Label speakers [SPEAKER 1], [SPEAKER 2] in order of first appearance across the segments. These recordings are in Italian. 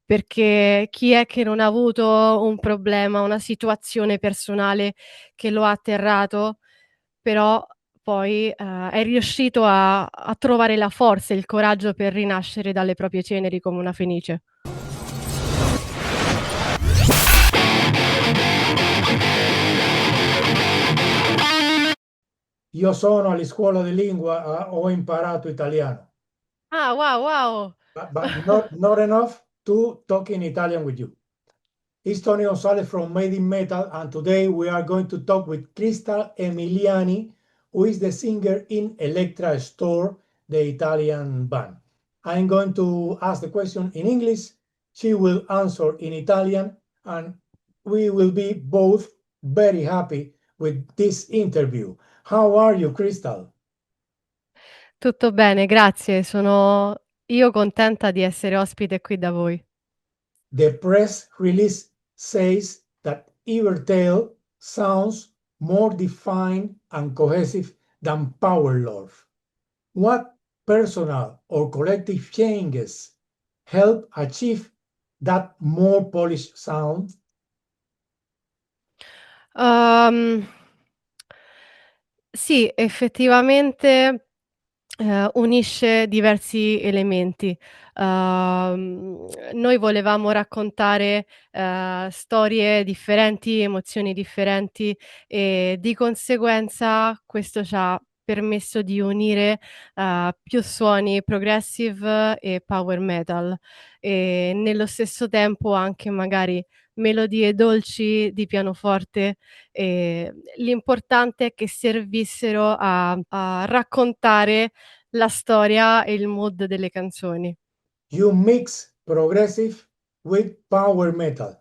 [SPEAKER 1] perché chi è che non ha avuto un problema, una situazione personale che lo ha atterrato, però poi, è riuscito a trovare la forza e il coraggio per rinascere dalle proprie ceneri come una fenice.
[SPEAKER 2] Io sono alla scuola di lingua, ho imparato italiano,
[SPEAKER 1] Ah, wow, wow.
[SPEAKER 2] but not enough to talk in Italian with you. It's Tony Gonzalez from Made in Metal, and today we are going to talk with Crystal Emiliani, who is the singer in Electra Store, the Italian band. I'm going to ask the question in English, she will answer in Italian, and we will be both very happy with this interview. How are you, Crystal?
[SPEAKER 1] Tutto bene, grazie. Sono io contenta di essere ospite qui da voi.
[SPEAKER 2] The press release says that Evertail sounds more defined and cohesive than Power Love. What personal or collective changes help achieve that more polished sound?
[SPEAKER 1] Uhm, sì, effettivamente, unisce diversi elementi. Noi volevamo raccontare, storie differenti, emozioni differenti e di conseguenza questo ci ha permesso di unire, più suoni progressive e power metal e nello stesso tempo anche magari melodie dolci di pianoforte. L'importante è che servissero a raccontare la storia e il mood delle canzoni.
[SPEAKER 2] You mix progressive with power metal.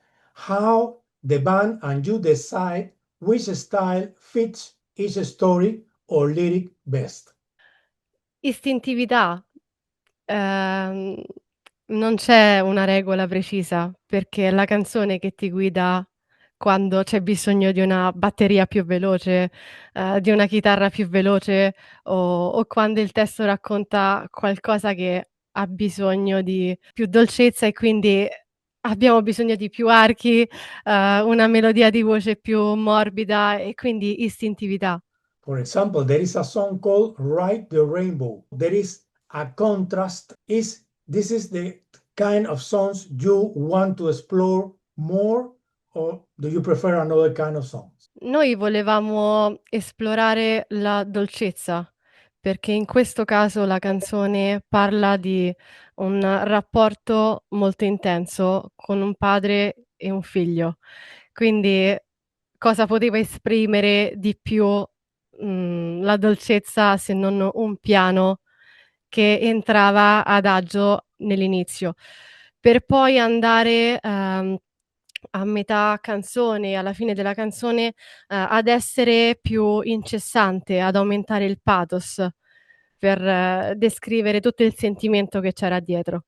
[SPEAKER 2] How the band and you decide which style fits each story or lyric best?
[SPEAKER 1] Istintività, ehm, non c'è una regola precisa, perché è la canzone che ti guida quando c'è bisogno di una batteria più veloce, di una chitarra più veloce o quando il testo racconta qualcosa che ha bisogno di più dolcezza e quindi abbiamo bisogno di più archi, una melodia di voce più morbida e quindi istintività.
[SPEAKER 2] For example, there is a song called Ride the Rainbow. There is a contrast. Is this is the kind of songs you want to explore more, or do you prefer another kind of songs?
[SPEAKER 1] Noi volevamo esplorare la dolcezza, perché in questo caso la canzone parla di un rapporto molto intenso con un padre e un figlio. Quindi cosa poteva esprimere di più, la dolcezza se non un piano che entrava ad agio nell'inizio, per poi andare, a metà canzone, alla fine della canzone, ad essere più incessante, ad aumentare il pathos per descrivere tutto il sentimento che c'era dietro.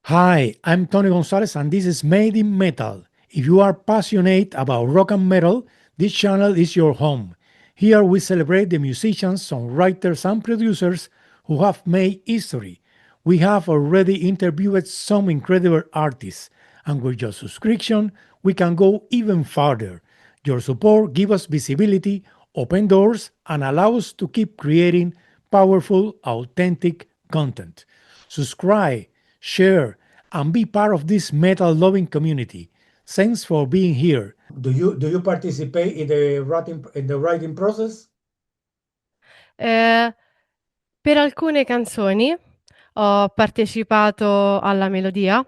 [SPEAKER 2] Hi, I'm Tony Gonzalez, and this is Made in Metal. If you are passionate about rock and metal, this channel is your home. Here we celebrate the musicians, songwriters, and producers who have made history. We have already interviewed some incredible artists, and with your subscription, we can go even farther. Your support gives us visibility, open doors, and allow us to keep creating powerful, authentic content. Subscribe, share, and be part of this metal loving community. Thanks for being here. Do you participate in the writing process?
[SPEAKER 1] Ehm, per alcune canzoni ho partecipato alla melodia,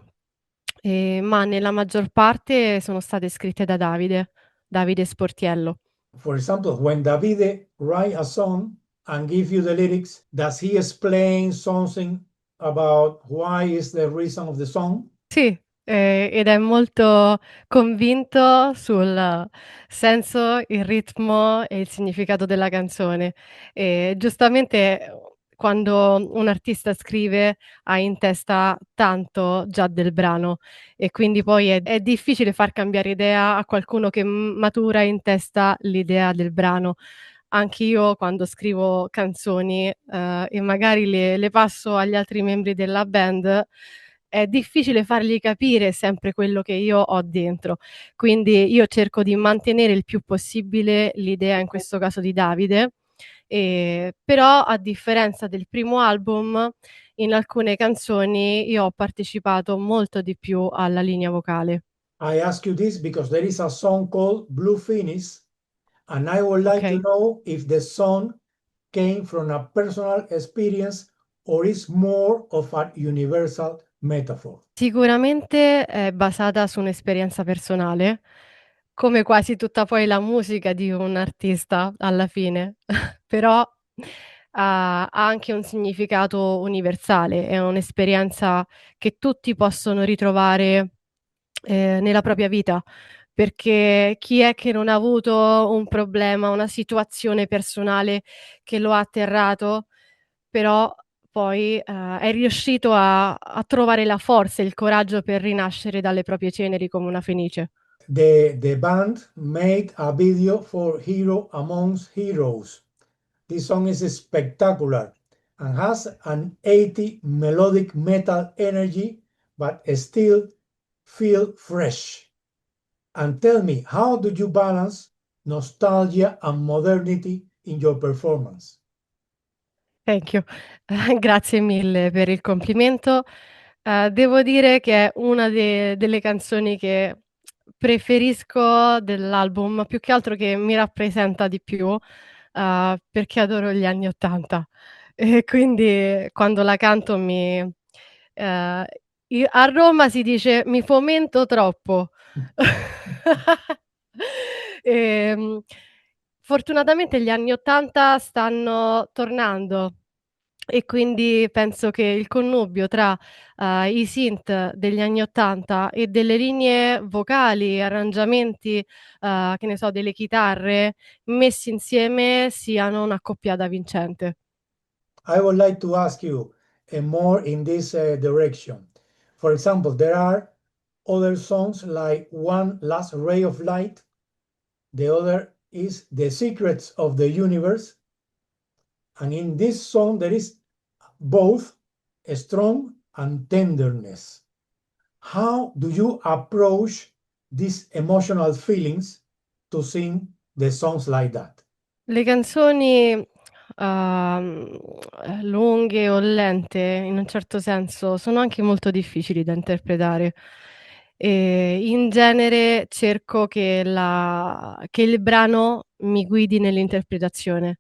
[SPEAKER 1] ma nella maggior parte sono state scritte da Davide Sportiello.
[SPEAKER 2] For example, when Davide write a song and give you the lyrics, does he explain something about why is the reason of the song?
[SPEAKER 1] Sì, ed è molto convinto sul senso, il ritmo e il significato della canzone. Giustamente, quando un artista scrive ha in testa tanto già del brano e quindi poi è difficile far cambiare idea a qualcuno che matura in testa l'idea del brano. Anch'io quando scrivo canzoni, e magari le passo agli altri membri della band, è difficile fargli capire sempre quello che io ho dentro. Quindi io cerco di mantenere il più possibile l'idea, in questo caso di Davide, però a differenza del primo album, in alcune canzoni io ho partecipato molto di più alla linea vocale.
[SPEAKER 2] I ask you this because there is a song called Blue Phoenix, and I would like to
[SPEAKER 1] Okay.
[SPEAKER 2] know if the song came from a personal experience or is more of a universal metaphor.
[SPEAKER 1] Sicuramente è basata su un'esperienza personale, come quasi tutta poi la musica di un artista alla fine, però ha anche un significato universale, è un'esperienza che tutti possono ritrovare, nella propria vita, perché chi è che non ha avuto un problema, una situazione personale che lo ha atterrato, però poi, è riuscito a trovare la forza e il coraggio per rinascere dalle proprie ceneri come una fenice.
[SPEAKER 2] The band made a video for Hero Amongst Heroes. This song is spectacular and has an 80 melodic metal energy, but still feel fresh. And tell me, how do you balance nostalgia and modernity in your performance?
[SPEAKER 1] Thank you. Grazie mille per il complimento. Devo dire che è una delle canzoni che preferisco dell'album, più che altro che mi rappresenta di più, perché adoro gli anni '80 e quindi quando la canto ehm, i a Roma si dice: "Mi fomento troppo". Ehm, Fortunatamente gli anni '80 stanno tornando e quindi penso che il connubio tra, i synth degli anni '80 e delle linee vocali, arrangiamenti, che ne so, delle chitarre, messi insieme siano un'accoppiata vincente.
[SPEAKER 2] I would like to ask you more in this direction. For example, there are other songs like One Last Ray of Light, the other is The Secrets of the Universe, and in this song there is both strong and tenderness. How do you approach these emotional feelings to sing the songs like that?
[SPEAKER 1] Le canzoni, lunghe o lente, in un certo senso, sono anche molto difficili da interpretare. In genere cerco che il brano mi guidi nell'interpretazione.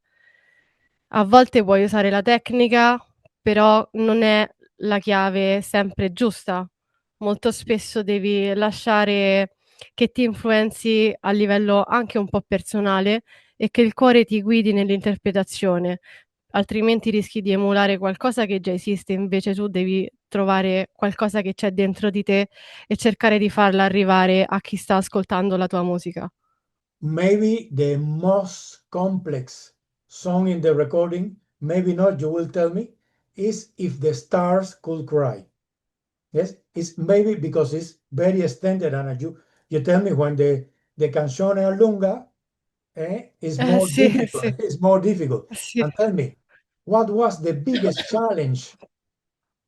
[SPEAKER 1] A volte puoi usare la tecnica, però non è la chiave sempre giusta. Molto spesso devi lasciare che ti influenzi a livello anche un po' personale e che il cuore ti guidi nell'interpretazione, altrimenti rischi di emulare qualcosa che già esiste, invece tu devi trovare qualcosa che c'è dentro di te e cercare di farla arrivare a chi sta ascoltando la tua musica.
[SPEAKER 2] Maybe the most complex song in the recording, maybe not, you will tell me, is If the Stars Could Cry. Yes, it's maybe because it's very extended, and you tell me when the canzone è lunga, is more
[SPEAKER 1] Sì,
[SPEAKER 2] difficult.
[SPEAKER 1] sì,
[SPEAKER 2] It's more difficult.
[SPEAKER 1] sì.
[SPEAKER 2] And tell me, what was the biggest challenge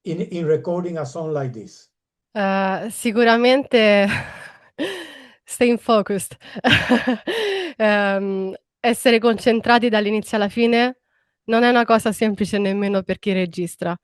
[SPEAKER 2] in recording a song like this?
[SPEAKER 1] Sicuramente staying focused. Essere concentrati dall'inizio alla fine non è una cosa semplice nemmeno per chi registra,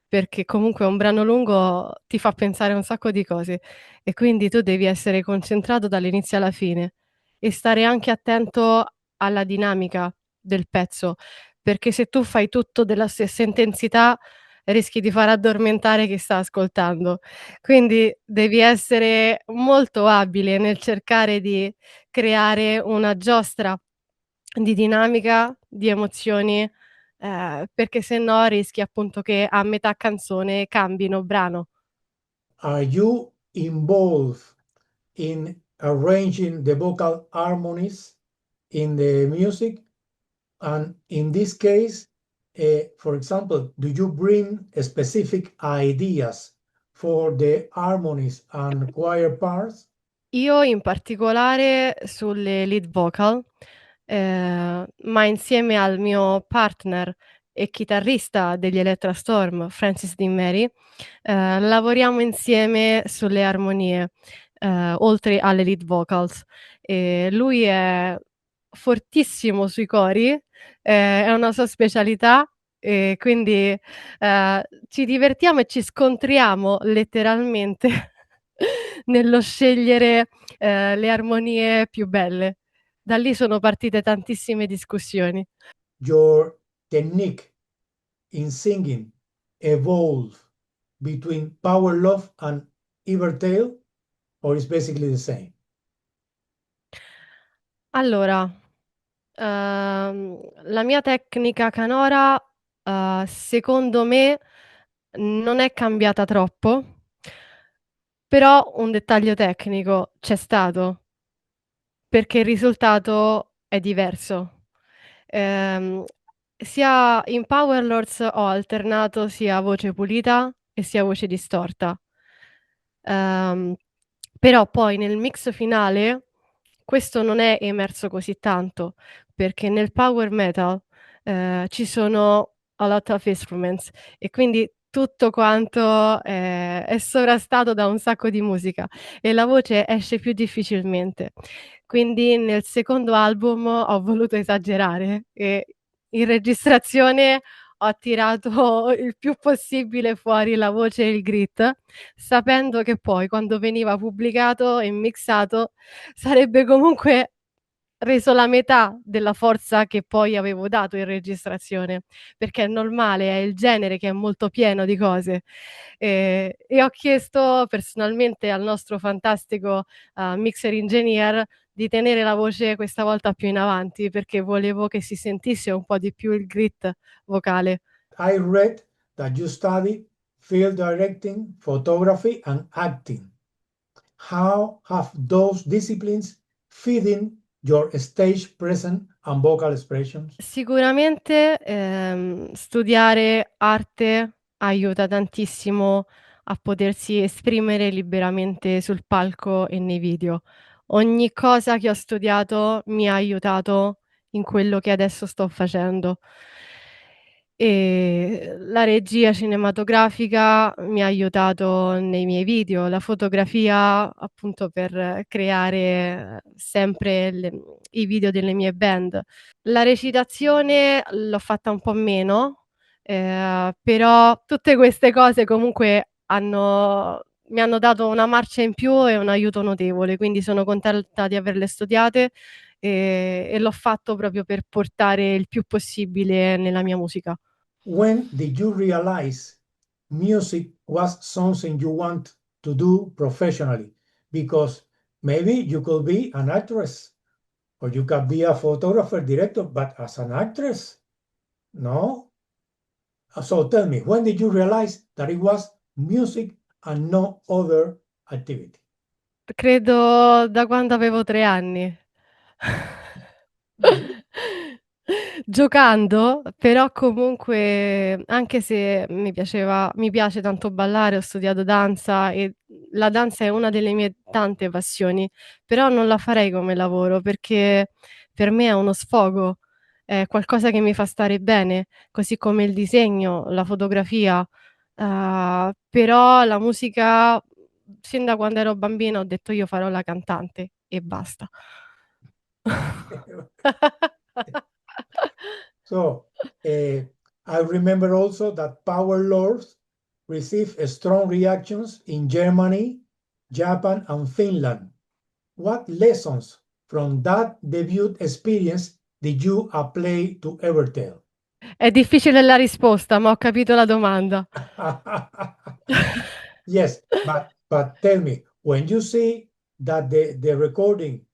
[SPEAKER 1] perché comunque un brano lungo ti fa pensare a un sacco di cose e quindi tu devi essere concentrato dall'inizio alla fine e stare anche attento alla dinamica del pezzo, perché se tu fai tutto della stessa intensità rischi di far addormentare chi sta ascoltando. Quindi devi essere molto abile nel cercare di creare una giostra di dinamica, di emozioni, perché se no rischi appunto che a metà canzone cambino brano.
[SPEAKER 2] Are you involved in arranging the vocal harmonies in the music? And in this case, for example, do you bring specific ideas for the harmonies and choir parts?
[SPEAKER 1] Io in particolare sulle lead vocal, ma insieme al mio partner e chitarrista degli Electra Storm, Francis Dean Mary, lavoriamo insieme sulle armonie, oltre alle lead vocals. Lui è fortissimo sui cori, è una sua specialità e quindi, ci divertiamo e ci scontriamo letteralmente nello scegliere, le armonie più belle. Da lì sono partite tantissime discussioni.
[SPEAKER 2] Your technique in singing evolve between Power Love and Evertail, or is basically the same?
[SPEAKER 1] Allora, la mia tecnica canora, secondo me non è cambiata troppo, però un dettaglio tecnico c'è stato, perché il risultato è diverso. Ehm, sia in Power Lords ho alternato sia voce pulita e sia voce distorta. Ehm, Però poi nel mix finale questo non è emerso così tanto, perché nel power metal, ci sono a lot of instruments e quindi tutto quanto, è sovrastato da un sacco di musica e la voce esce più difficilmente. Quindi nel secondo album ho voluto esagerare e in registrazione ho tirato il più possibile fuori la voce e il grit, sapendo che poi quando veniva pubblicato e mixato sarebbe comunque reso la metà della forza che poi avevo dato in registrazione, perché è normale, è il genere che è molto pieno di cose. E ho chiesto personalmente al nostro fantastico, mixer engineer di tenere la voce questa volta più in avanti, perché volevo che si sentisse un po' di più il grit vocale.
[SPEAKER 2] I read that you study film directing, photography, and acting. How have those disciplines fit in your stage presence and vocal expressions?
[SPEAKER 1] Sicuramente, studiare arte aiuta tantissimo a potersi esprimere liberamente sul palco e nei video. Ogni cosa che ho studiato mi ha aiutato in quello che adesso sto facendo. La regia cinematografica mi ha aiutato nei miei video, la fotografia appunto per creare sempre i video delle mie band. La recitazione l'ho fatta un po' meno, però tutte queste cose comunque mi hanno dato una marcia in più e un aiuto notevole, quindi sono contenta di averle studiate, e l'ho fatto proprio per portare il più possibile nella mia musica.
[SPEAKER 2] When did you realize music was something you want to do professionally? Because maybe you could be an actress or you could be a photographer director, but as an actress, no? So tell me, when did you realize that it was music and no other activity?
[SPEAKER 1] Credo da quando avevo 3 anni.
[SPEAKER 2] Mhm.
[SPEAKER 1] Giocando, però comunque anche se mi piace tanto ballare, ho studiato danza e la danza è una delle mie tante passioni, però non la farei come lavoro perché per me è uno sfogo, è qualcosa che mi fa stare bene, così come il disegno, la fotografia. Però la musica, sin da quando ero bambina ho detto: "Io farò la cantante" e basta.
[SPEAKER 2] So I remember also that Power Lords received strong reactions in Germany, Japan, and Finland. What lessons from that debut experience did you apply to Evertail?
[SPEAKER 1] È difficile la risposta, ma ho capito la domanda.
[SPEAKER 2] Yes, but tell me, when you see that the recording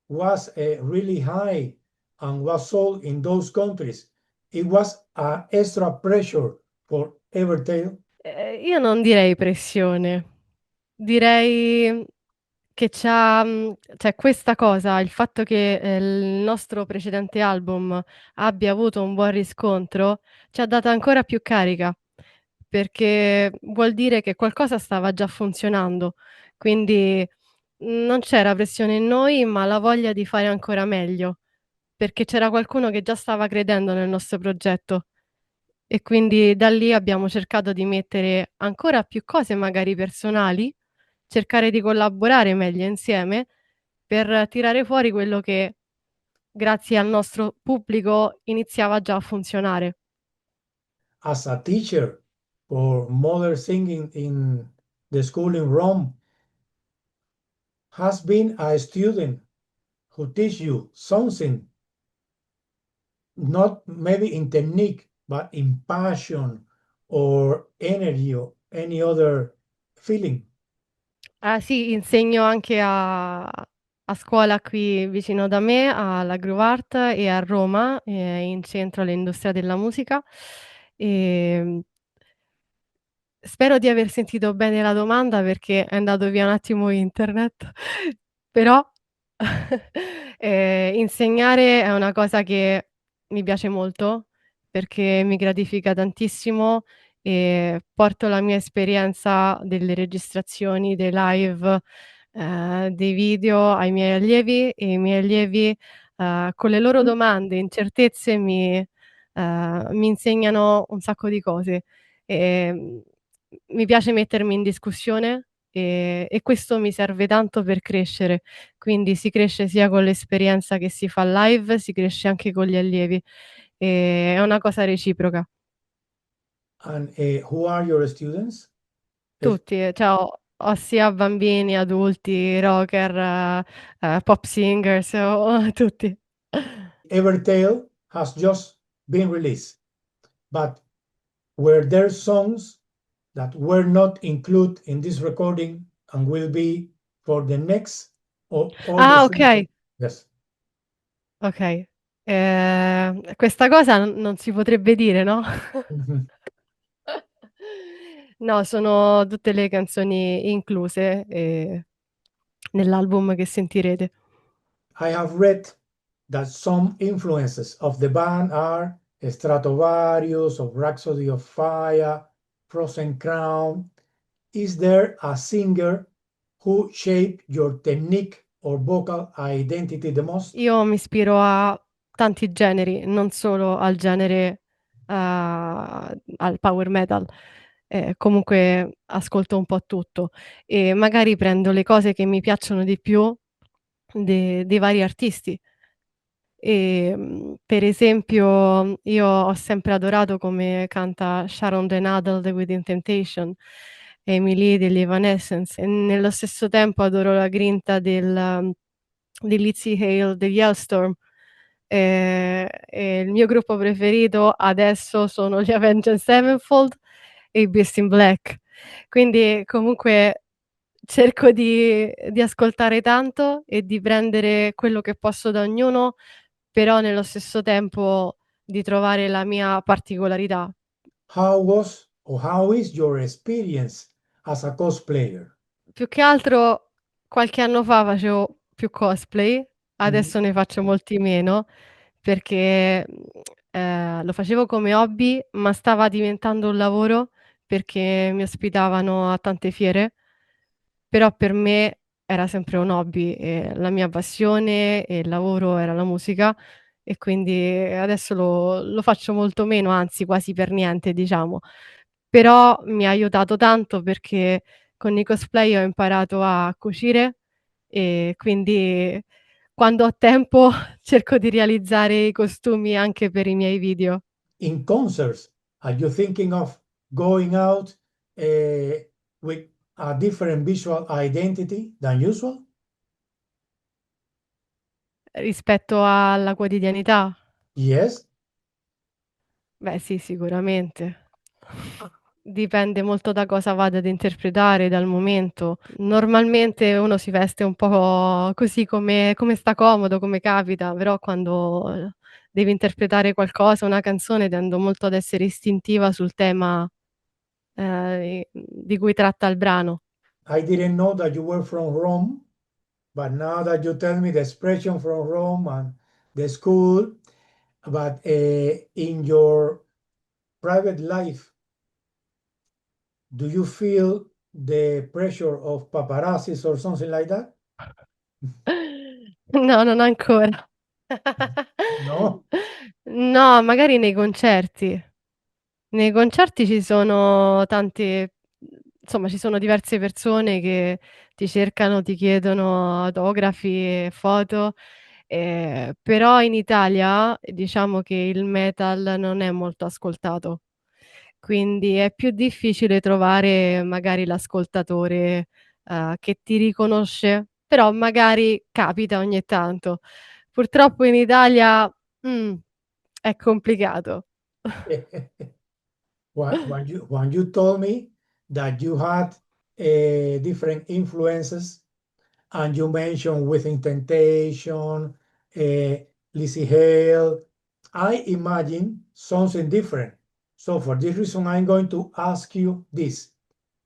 [SPEAKER 2] was really high and was sold in those countries, it was extra pressure for Evertail.
[SPEAKER 1] Io non direi pressione, direi che cioè questa cosa, il fatto che, il nostro precedente album abbia avuto un buon riscontro, ci ha data ancora più carica, perché vuol dire che qualcosa stava già funzionando. Quindi non c'era pressione in noi, ma la voglia di fare ancora meglio, perché c'era qualcuno che già stava credendo nel nostro progetto. e quindi da lì abbiamo cercato di mettere ancora più cose magari personali, cercare di collaborare meglio insieme per tirare fuori quello che, grazie al nostro pubblico, iniziava già a funzionare.
[SPEAKER 2] As a teacher for modern singing in the school in Rome, has been a student who teach you something, not maybe in technique, but in passion or energy or any other feeling.
[SPEAKER 1] Ah sì, insegno anche a scuola qui vicino da me, alla Groove Art e a Roma, in centro all'Industria della Musica. Ehm, Spero di aver sentito bene la domanda perché è andato via un attimo internet, però insegnare è una cosa che mi piace molto, perché mi gratifica tantissimo e porto la mia esperienza delle registrazioni, dei live, dei video ai miei allievi e i miei allievi, con le loro domande, incertezze mi insegnano un sacco di cose. Ehm, Mi piace mettermi in discussione, e questo mi serve tanto per crescere. Quindi si cresce sia con l'esperienza che si fa live, si cresce anche con gli allievi. È una cosa reciproca.
[SPEAKER 2] And who are your students? Is
[SPEAKER 1] Tutti, cioè ho sia bambini, adulti, rocker, pop singers, ho tutti.
[SPEAKER 2] Evertale has just been released, but were there songs that were not included in this recording and will be for the next or all the
[SPEAKER 1] Ah,
[SPEAKER 2] songs?
[SPEAKER 1] okay,
[SPEAKER 2] Yes.
[SPEAKER 1] okay. Questa cosa non si potrebbe dire, no?
[SPEAKER 2] Mhm.
[SPEAKER 1] No, sono tutte le canzoni incluse, nell'album che sentirete.
[SPEAKER 2] I have read that some influences of the band are Stratovarius of Rhapsody of Fire, Frozen Crown. Is there a singer who shaped your technique or vocal identity the most?
[SPEAKER 1] Io mi ispiro a tanti generi, non solo al genere al power metal. Comunque ascolto un po' tutto e magari prendo le cose che mi piacciono di più dei vari artisti. Per esempio, io ho sempre adorato come canta Sharon the Nadal The Within Temptation, Amy Lee degli Evanescence e nello stesso tempo adoro la grinta di Lizzy Hale degli Halestorm. E il mio gruppo preferito adesso sono gli Avenged Sevenfold e i Beast in Black. Quindi comunque cerco di ascoltare tanto e di prendere quello che posso da ognuno, però nello stesso tempo di trovare la mia particolarità.
[SPEAKER 2] How was or how is your experience as a cosplayer?
[SPEAKER 1] Più che altro qualche anno fa facevo più cosplay,
[SPEAKER 2] Mhm.
[SPEAKER 1] adesso ne faccio molti meno perché, lo facevo come hobby, ma stava diventando un lavoro perché mi ospitavano a tante fiere, però per me era sempre un hobby e la mia passione e il lavoro era la musica e quindi adesso lo faccio molto meno, anzi quasi per niente diciamo. Però mi ha aiutato tanto perché con i cosplay ho imparato a cucire e quindi quando ho tempo cerco di realizzare i costumi anche per i miei video.
[SPEAKER 2] In concerts, are you thinking of going out with a different visual identity than usual?
[SPEAKER 1] Rispetto alla quotidianità?
[SPEAKER 2] Yes.
[SPEAKER 1] Beh sì, sicuramente. Dipende molto da cosa vado ad interpretare, dal momento. Normalmente uno si veste un po' così come sta comodo, come capita, però quando, devi interpretare qualcosa, una canzone, tendo molto ad essere istintiva sul tema, di cui tratta il brano.
[SPEAKER 2] I didn't know that you were from Rome, but now that you tell me the expression from Rome and the school, but in your private life, do you feel the pressure of paparazzis or something like that?
[SPEAKER 1] No, non ancora.
[SPEAKER 2] No?
[SPEAKER 1] No, magari nei concerti. Nei concerti ci sono tante insomma ci sono diverse persone che ti cercano, ti chiedono autografi e foto, però in Italia diciamo che il metal non è molto ascoltato, quindi è più difficile trovare magari l'ascoltatore, che ti riconosce, però magari capita ogni tanto. Purtroppo in Italia, è complicato.
[SPEAKER 2] When you told me that you had different influences, and you mentioned Within Temptation, uh, Lizzie Hale, I imagine something different. So for this reason, I'm going to ask you this.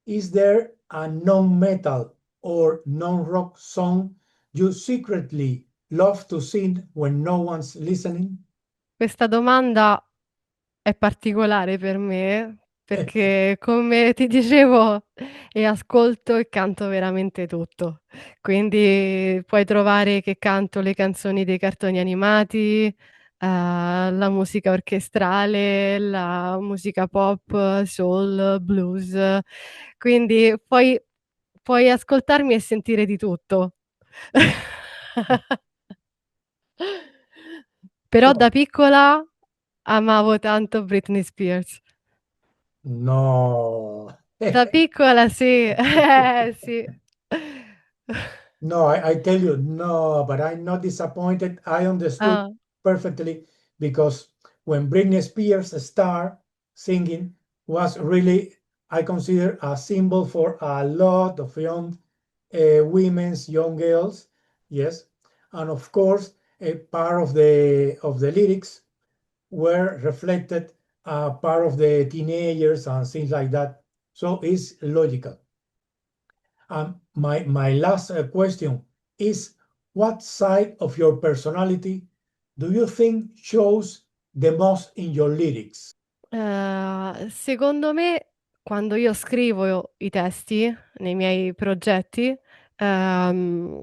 [SPEAKER 2] Is there a non-metal or non-rock song you secretly love to sing when no one's listening?
[SPEAKER 1] Questa domanda è particolare per me, perché come ti dicevo ascolto e canto veramente tutto. Quindi puoi trovare che canto le canzoni dei cartoni animati, la musica orchestrale, la musica pop, soul, blues. Quindi puoi ascoltarmi e sentire di tutto. Però da
[SPEAKER 2] So,
[SPEAKER 1] piccola amavo tanto Britney Spears.
[SPEAKER 2] no.
[SPEAKER 1] Da piccola sì, sì.
[SPEAKER 2] No, I tell you, no, but I'm not disappointed. I understood
[SPEAKER 1] Ah,
[SPEAKER 2] perfectly because when Britney Spears started singing was really, I consider a symbol for a lot of young women's, young girls, yes, and of course, a part of the lyrics were reflected part of the teenagers and things like that. So it's logical. My last question is, what side of your personality do you think shows the most in your lyrics?
[SPEAKER 1] secondo me quando io scrivo i testi nei miei progetti, ehm,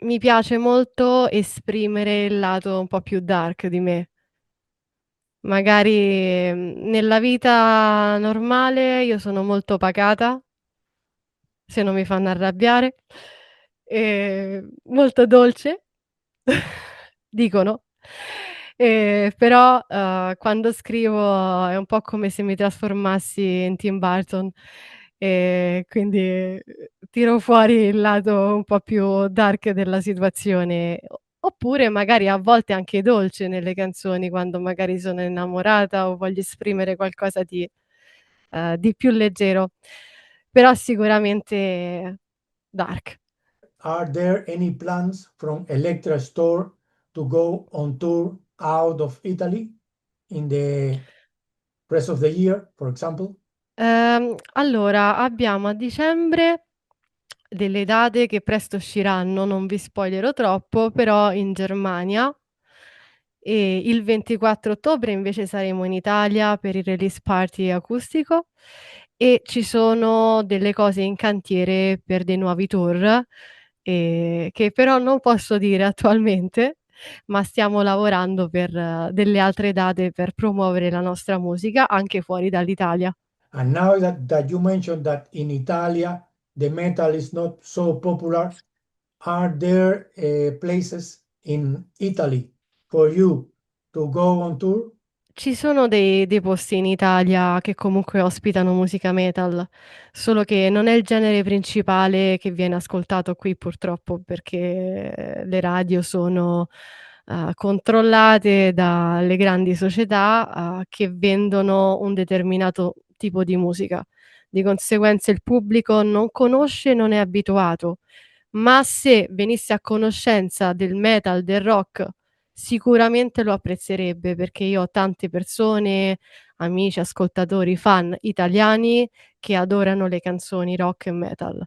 [SPEAKER 1] mi piace molto esprimere il lato un po' più dark di me. Magari, nella vita normale io sono molto pacata, se non mi fanno arrabbiare, molto dolce, dicono. Però, quando scrivo è un po' come se mi trasformassi in Tim Burton, quindi, tiro fuori il lato un po' più dark della situazione, oppure magari a volte anche dolce nelle canzoni, quando magari sono innamorata o voglio esprimere qualcosa di più leggero, però sicuramente dark.
[SPEAKER 2] Are there any plans from Electra Store to go on tour out of Italy in the rest of the year, for example?
[SPEAKER 1] Allora abbiamo a dicembre delle date che presto usciranno, non vi spoilerò troppo, però in Germania, e il 24 ottobre invece saremo in Italia per il release party acustico e ci sono delle cose in cantiere per dei nuovi tour, che però non posso dire attualmente, ma stiamo lavorando per delle altre date per promuovere la nostra musica anche fuori dall'Italia.
[SPEAKER 2] And now that you mentioned that in Italia the metal is not so popular, are there places in Italy for you to go on tour?
[SPEAKER 1] Ci sono dei posti in Italia che comunque ospitano musica metal, solo che non è il genere principale che viene ascoltato qui purtroppo, perché le radio sono, controllate dalle grandi società, che vendono un determinato tipo di musica. Di conseguenza il pubblico non conosce, non è abituato, ma se venisse a conoscenza del metal, del rock, sicuramente lo apprezzerebbe, perché io ho tante persone, amici, ascoltatori, fan italiani che adorano le canzoni rock e metal,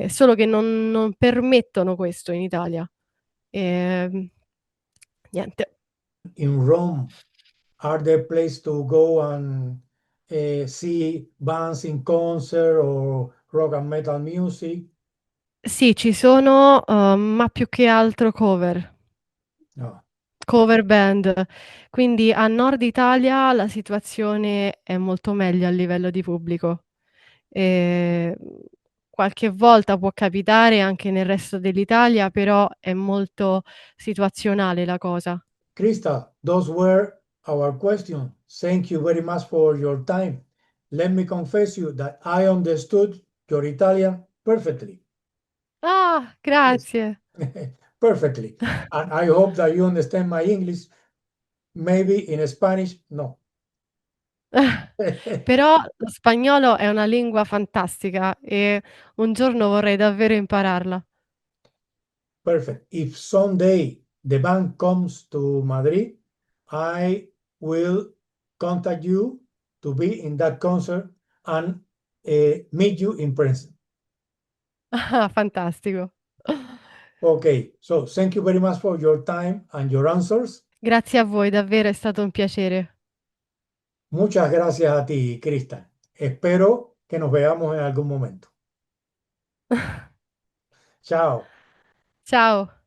[SPEAKER 1] solo che non permettono questo in Italia. Ehm, niente.
[SPEAKER 2] In Rome, are there places to go and see bands in concert or rock and metal music?
[SPEAKER 1] Sì, ci sono, ma più che altro cover.
[SPEAKER 2] No.
[SPEAKER 1] cover band. Quindi a Nord Italia la situazione è molto meglio a livello di pubblico. Ehm, Qualche volta può capitare anche nel resto dell'Italia, però è molto situazionale la cosa.
[SPEAKER 2] Krista, those were our questions. Thank you very much for your time. Let me confess you that I understood your Italian perfectly.
[SPEAKER 1] Ah,
[SPEAKER 2] Yes,
[SPEAKER 1] grazie.
[SPEAKER 2] perfectly. And I hope that you understand my English. Maybe in Spanish, no.
[SPEAKER 1] Però lo spagnolo è una lingua fantastica e un giorno vorrei davvero impararla.
[SPEAKER 2] Perfect. If someday the band comes to Madrid, I will contact you to be in that concert and meet you in person.
[SPEAKER 1] Ah, fantastico.
[SPEAKER 2] Okay, so thank you very much for your time and your answers.
[SPEAKER 1] Grazie a voi, davvero è stato un piacere.
[SPEAKER 2] Muchas gracias a ti, Krista. Espero que nos veamos en algún momento. Chao.
[SPEAKER 1] Ciao.